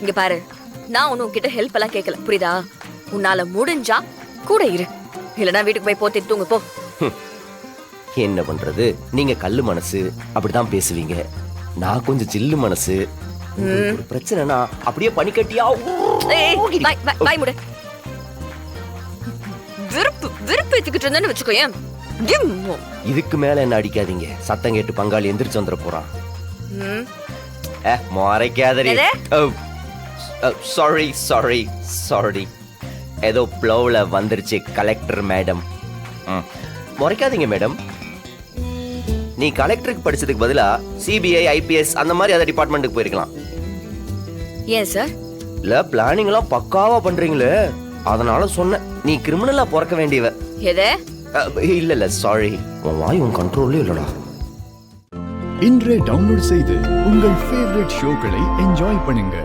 இங்க பாரு, நான் ஒன்னும் உன்கிட்ட ஹெல்ப் எல்லாம் கேட்கல, புரியுதா? உன்னால முடிஞ்சா கூட இரு, இல்லனா வீட்டுக்கு போய் போத்தி தூங்கு போ. என்ன பண்றது, நீங்க கல்லு மனசு, அப்படிதான் பேசுவீங்க. நான் கொஞ்சம் ஜில்லு மனசு. ஒரு பிரச்சனைனா அப்படியே பனிக்கட்டியா வாய் முடு. விருப்பு ஏத்துக்கிட்டு இருந்தேன்னு வச்சுக்கோயேன். இதுக்கு மேல என்ன அடிக்காதீங்க, சத்தம் கேட்டு பங்காளி எந்திரிச்சு வந்துட போறான். மறைக்காதரி. சாரி சாரி சாரி, ஏதோ ப்ளோவில் வந்துருச்சு கலெக்டர் மேடம். முறைக்காதீங்க மேடம். நீ கலெக்டருக்கு படிச்சதுக்கு பதிலா சிபிஐ ஐபிஎஸ் அந்த மாதிரி அதர் டிபார்ட்மெண்ட்டுக்கு போயிருக்கலாம். ஏன் சார்? இல்ல பிளானிங் எல்லாம் பக்காவா பண்றீங்களே, அதனால சொன்னேன். நீ கிரிமினலா பிறக்க வேண்டியவ. எது? இல்ல சாரி, உன் வாய் உன் கண்ட்ரோல்லே இல்லடா. இன்றே டவுன்லோட் செய்து உங்கள் ஃபேவரட் ஷோக்களை என்ஜாய் பண்ணுங்க.